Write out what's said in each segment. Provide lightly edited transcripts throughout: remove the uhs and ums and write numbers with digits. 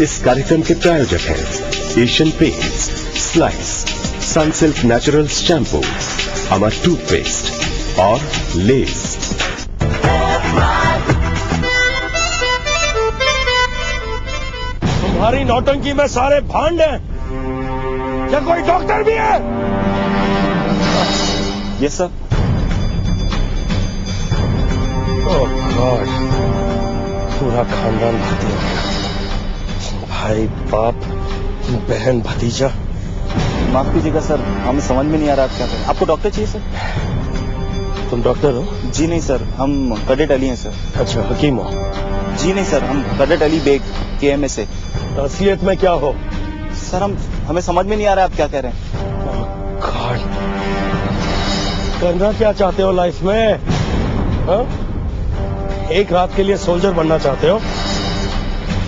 इस कार्यक्रम के प्रायोजक हैं Asian Paints, Slice, Sunsilk natural shampoo, Amar toothpaste और लेस। तुम्हारी नौटंकी में सारे भांड हैं। क्या कोई डॉक्टर भी है? Yes sir. ओह गॉड, पूरा खानदान भर्ती हो गया। भाई बाप, बहन भतीजा। माफ कीजिएगा सर, हमें समझ में नहीं आ रहा आप क्या करें। आपको डॉक्टर चाहिए सर? तुम डॉक्टर हो? जी नहीं सर, हम कैडेट अली हैं सर। अच्छा, हकीम हो? जी नहीं सर, हम कैडेट अली बेग KMA से। असलियत में क्या हो? सर हमें समझ में नहीं आ रहा आप क्या कह रहे हैं। गॉड, करना क्या चाहते हो लाइफ में? हा? एक रात के लिए सोल्जर बनना चाहते हो?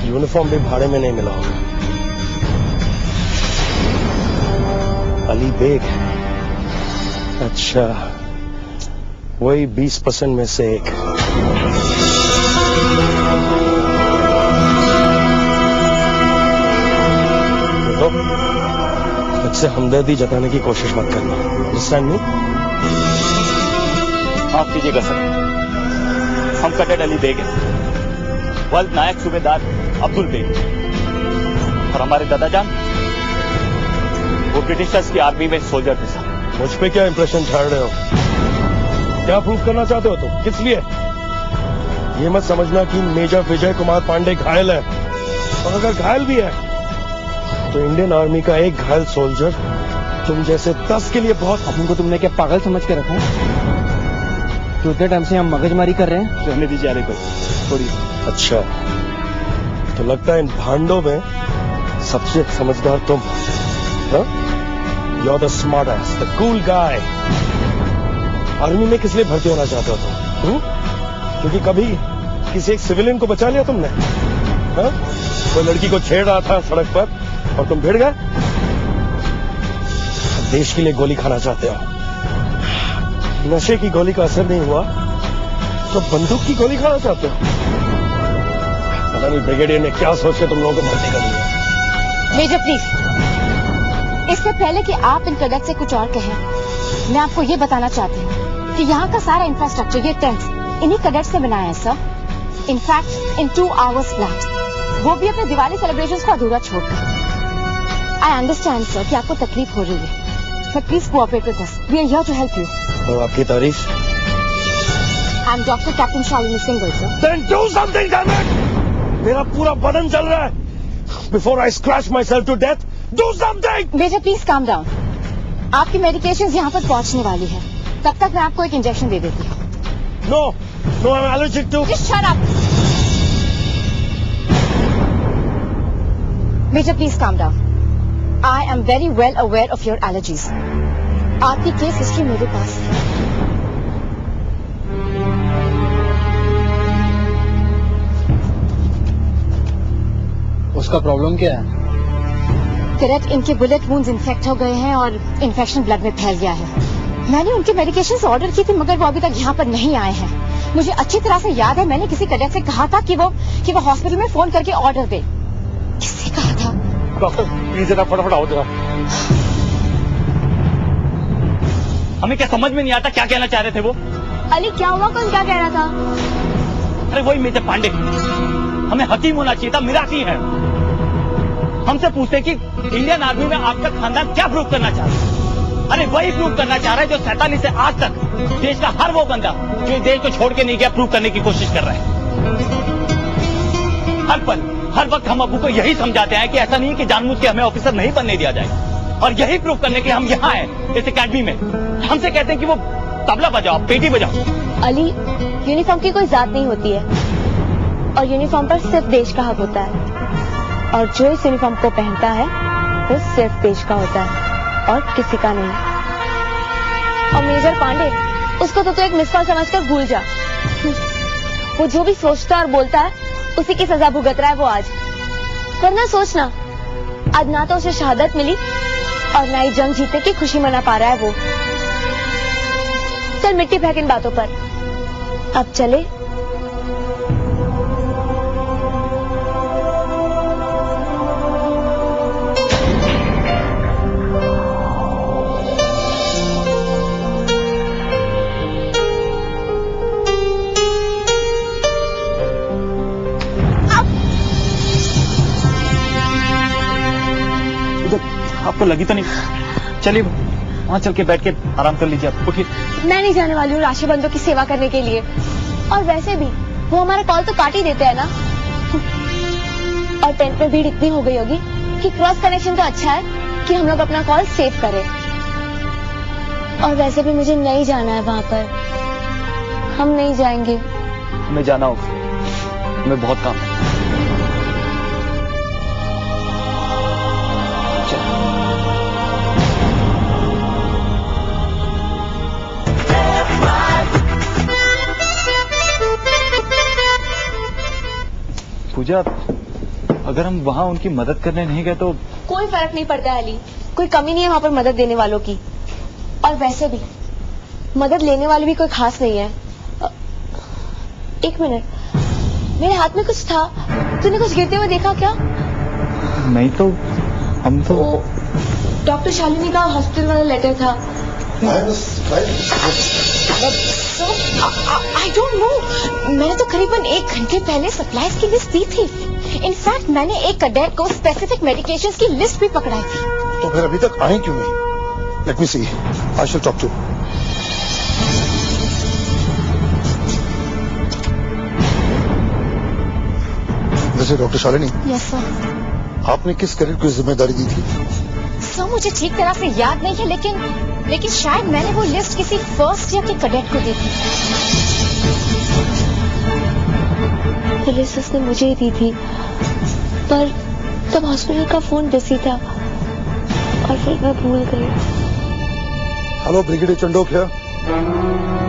यूनिफॉर्म भी भाड़े में नहीं मिला होगा। अली बेग, अच्छा, वही 20% में से एक। तो मुझसे हमदर्दी जताने की कोशिश मत करना, अंडरस्टैंड मी? माफ कीजिएगा सर, हम कैडेट अली बेग हैं, वर्ल्ड नायक सूबेदार अब्दुल बेग। और हमारे दादा जान वो ब्रिटिशर्स की आर्मी में सोल्जर थे सर। मुझ पे क्या इंप्रेशन झाड़ रहे हो? क्या प्रूफ करना चाहते हो तुम? किस लिए? ये मत समझना कि मेजर विजय कुमार पांडे घायल है, और अगर घायल भी है तो इंडियन आर्मी का एक घायल सोल्जर तुम जैसे 10 के लिए बहुत। अपन को तुमने क्या पागल समझ के रखा है? तो उतने टाइम से हम मगजमारी कर रहे हैं। रहने दीजिए अरे कोई थोड़ी। अच्छा, तो लगता है इन भांडों में सबसे समझदार तुम हो। You're the smart ass, the cool guy. Army में किस लिए भर्ती होना चाहते हो तुम? क्योंकि कभी किसी एक सिविलियन को बचा लिया तुमने? हा? कोई लड़की को छेड़ रहा था सड़क पर और तुम भिड़ गए? देश के लिए गोली खाना चाहते हो? नशे की गोली का असर नहीं हुआ तो बंदूक की गोली खाना चाहते हो? पता नहीं ब्रिगेडियर ने क्या सोच के तुम लोगों को भर्ती कर लिया। मेजर प्लीज, इससे पहले कि आप इन कैडेट से कुछ और कहें, मैं आपको ये बताना चाहती हूँ कि यहाँ का सारा इंफ्रास्ट्रक्चर, ये टेंट इन्हीं कैडेट से बनाया है sir. In fact in 2 hours flat, वो भी अपने दिवाली सेलिब्रेशंस को अधूरा छोड़कर। आई अंडरस्टैंड सर कि आपको तकलीफ हो रही है, but please cooperate with us, we are here to help you. तो आपकी तारीफ? I am doctor captain Shalini Singhal sir. Then do something, damn it! मेरा पूरा बदन जल रहा है। Before I scratch myself to death, do something! Major please calm down. आपकी मेडिकेशंस यहाँ पर पहुँचने वाली है, तब तक मैं आपको एक इंजेक्शन दे देती हूँ। No, no, I'm allergic to. Just shut up. Major, please calm down. I am very well aware of your allergies. आपकी केस हिस्ट्री मेरे पास है। उसका प्रॉब्लम क्या है? करेक्ट, इनके बुलेट वुंड्स इन्फेक्ट हो गए हैं और इन्फेक्शन ब्लड में फैल गया है। मैंने उनके मेडिकेशंस ऑर्डर की थी, मगर वो अभी तक यहाँ पर नहीं आए हैं। मुझे अच्छी तरह से याद है, मैंने किसी कैडेट से कहा था कि वो हॉस्पिटल में फोन करके ऑर्डर दे। किससे कहा था? डॉक्टर प्लीज जरा फटाफट आओ जरा। हमें क्या समझ में नहीं आता क्या कहना चाह रहे थे वो? अली क्या हुआ? कौन क्या कह रहा था? अरे वही मेजर पांडे, हमें हकीम होना चाहिए था, मिरासी है। हमसे पूछते कि इंडियन आर्मी में आपका खानदान क्या प्रूव करना चाह रहा है। अरे वही प्रूव करना चाह रहा है जो 47 से आज तक देश का हर वो बंदा जो देश को छोड़ के नहीं गया प्रूव करने की कोशिश कर रहा है। हर पल हर वक्त हम अबू को यही समझाते हैं कि ऐसा नहीं है कि जानबूझ के हमें ऑफिसर नहीं बनने दिया जाएगा, और यही प्रूव करने के हम यहाँ हैं इस एकेडमी में। हमसे कहते हैं कि वो तबला बजाओ, पेटी बजाओ। अली, यूनिफॉर्म की कोई जात नहीं होती है, और यूनिफॉर्म पर सिर्फ देश का हक होता है, और जो इस यूनिफॉर्म को पहनता है वो सिर्फ देश का होता है और किसी का नहीं। और मेजर पांडे, उसको तो एक मिस कॉल समझकर भूल जा। वो जो भी सोचता और बोलता है उसी की सजा भुगत रहा है वो आज। वरना सोचना, आज ना तो उसे शहादत मिली और ना ही जंग जीतने की खुशी मना पा रहा है वो। चल मिट्टी फेंक इन बातों पर, अब चले। आपको लगी तो नहीं? चलिए वहां चल के बैठ के आराम कर लीजिए, आप उठिए। मैं नहीं जाने वाली हूँ राशि की सेवा करने के लिए। और वैसे भी वो हमारा कॉल तो काट ही देते हैं ना। और टेंट में भीड़ इतनी हो गई होगी कि क्रॉस कनेक्शन तो अच्छा है कि हम लोग अपना कॉल सेव करें। और वैसे भी मुझे नहीं जाना है वहां पर, हम नहीं जाएंगे। हमें जाना होगा, हमें बहुत काम है। पूजा, अगर हम वहाँ उनकी मदद करने नहीं गए तो? कोई फर्क नहीं पड़ता है अली, कोई कमी नहीं है वहाँ पर मदद देने वालों की। और वैसे भी मदद लेने वाले भी कोई खास नहीं है। एक मिनट, मेरे हाथ में कुछ था, तूने कुछ गिरते हुए देखा क्या? नहीं तो हम तो डॉक्टर शालिनी का हॉस्पिटल वाला लेटर था। आई डोंट नो, मैंने तो करीबन 1 घंटे पहले सप्लाईज की लिस्ट दी थी। इनफैक्ट मैंने एक कैडेट को स्पेसिफिक मेडिकेशंस की लिस्ट भी पकड़ाई थी। तो फिर अभी तक आए क्यों नहीं? Let me see, I shall talk to. वैसे डॉक्टर शालिनी, यस सर। आपने किस कैडेट को जिम्मेदारी दी थी? सर मुझे ठीक तरह से याद नहीं है, लेकिन शायद मैंने वो लिस्ट किसी फर्स्ट ईयर के कैडेट को दी थी। पुलिस उसने मुझे ही दी थी, पर तब हॉस्पिटल का फोन बिजी था और फिर मैं भूल गई। हेलो ब्रिगेडियर चंडोक है,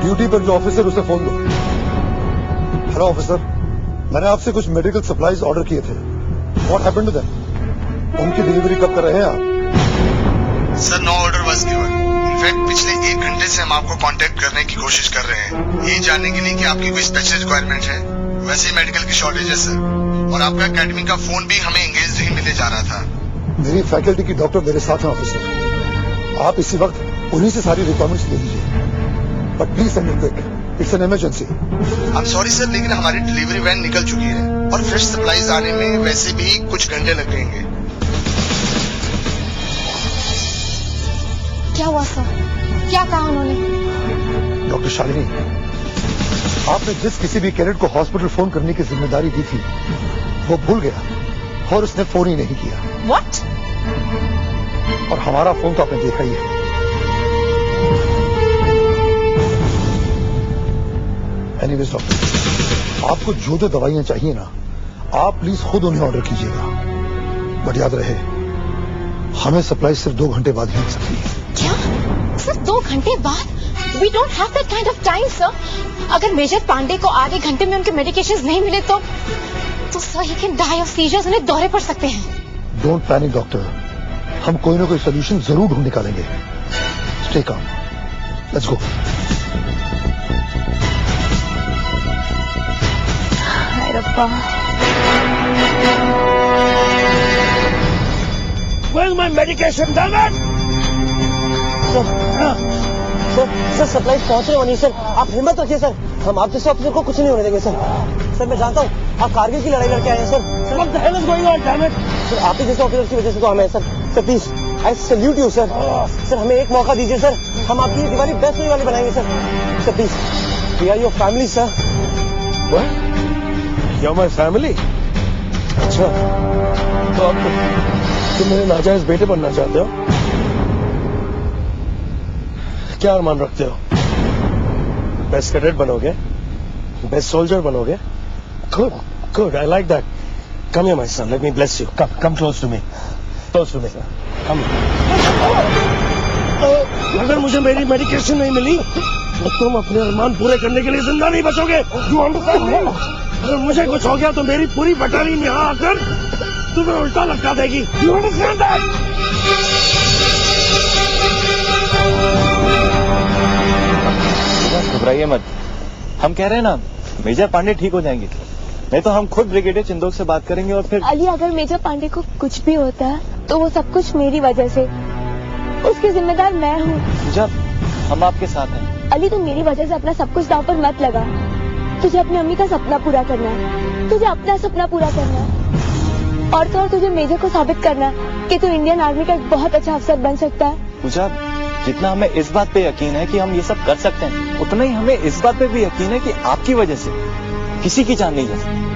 ड्यूटी पर जो ऑफिसर उसे फोन दो। हेलो ऑफिसर, मैंने आपसे कुछ मेडिकल सप्लाईज ऑर्डर किए थे। What happened to them? उनकी डिलीवरी कब कर रहे हैं आप? Sir, no order was given. In fact पिछले 1 घंटे से हम आपको कांटेक्ट करने की कोशिश कर रहे हैं, ये जानने के लिए कि आपकी कोई स्पेशल रिक्वायरमेंट है। वैसे ही मेडिकल की शॉर्टेज है सर, और आपका एकेडमी का फोन भी हमें एंगेज ही मिले जा रहा था। मेरी फैकल्टी की डॉक्टर मेरे साथ हैं ऑफिसर, आप इसी वक्त उन्हीं से सारी रिक्वायरमेंट्स ले लीजिए। But please send it quick, it's an emergency. I am sorry sir, लेकिन हमारी डिलीवरी वैन निकल चुकी है और फ्रेश सप्लाईज आने में वैसे भी कुछ घंटे लगेंगे। क्या हुआ सर? क्या कहा उन्होंने? डॉक्टर शालिनी, आपने जिस किसी भी कैडेट को हॉस्पिटल फोन करने की जिम्मेदारी दी थी, वो भूल गया और उसने फोन ही नहीं किया। व्हाट? और हमारा फोन तो आपने देखा ही है। एनीवेज डॉक्टर, आपको जो दवाइयां चाहिए ना, आप प्लीज खुद उन्हें ऑर्डर कीजिएगा। बट याद रहे, हमें सप्लाई सिर्फ 2 घंटे बाद ही मिल सकती है। क्या? सिर्फ 2 घंटे बाद? We don't have that kind of time, sir. अगर मेजर पांडे को आधे घंटे में उनके मेडिकेशंस नहीं मिले तो sir he can die of seizures, उन्हें दौरे पड़ सकते हैं। डोंट पैनिक डॉक्टर, हम कोई ना कोई सोल्यूशन जरूर ढूंढ निकालेंगे। Stay calm, let's go. हाय रब्बा। Where's my medication, damn it? Sir supply पहुंच रहे होनी सर, आप हिम्मत रखिए सर, हम आप जैसे ऑफिसर को कुछ नहीं होने देंगे सर। सर मैं जानता हूँ आप कारगिल की लड़ाई लड़के आए हैं sir. What the hell is going on, damn it? Sir आप ही जैसे ऑफिसर की वजह से तो हमें sir. Sir please, I salute you sir. Sir हमें एक मौका दीजिए सर, हम आपकी ये दिवाली बेस्ट होने वाली बनाएंगे sir. Sir please, we are your family sir. What? You're my family? अच्छा, तो आप तुम मेरे नाजायज बेटे बनना चाहते हो? क्या अरमान रखते हो? बेस्ट कैडेट बनोगे? बेस्ट सोल्जर बनोगे? Good, good, I like that. Come here, my son, let me bless you. Come close to me. Close to me. Come here. अगर मुझे मेरी मेडिकेशन नहीं मिली तो तुम अपने अरमान पूरे करने के लिए जिंदा नहीं बचोगे। You understand? अगर मुझे कुछ हो गया तो मेरी पूरी बटालियन यहाँ आकर तुम्हें उल्टा लटका देगी। You understand that? घबराइए मत, हम कह रहे हैं ना मेजर पांडे ठीक हो जाएंगे। नहीं तो हम खुद ब्रिगेडियर चिंदोक से बात करेंगे और फिर। अली, अगर मेजर पांडे को कुछ भी होता है तो वो सब कुछ मेरी वजह से, उसकी जिम्मेदार मैं हूँ। पूजा, हम आपके साथ हैं। अली, तुम मेरी वजह से अपना सब कुछ दांव पर मत लगा। तुझे अपनी अम्मी का सपना पूरा करना है, तुझे अपना सपना पूरा करना है। और तो और तुझे मेजर को साबित करना है कि तू इंडियन आर्मी का एक बहुत अच्छा अफसर बन सकता है। पूजा, जितना हमें इस बात पे यकीन है कि हम ये सब कर सकते हैं, उतना ही हमें इस बात पे भी यकीन है कि आपकी वजह से किसी की जान नहीं जा सकती।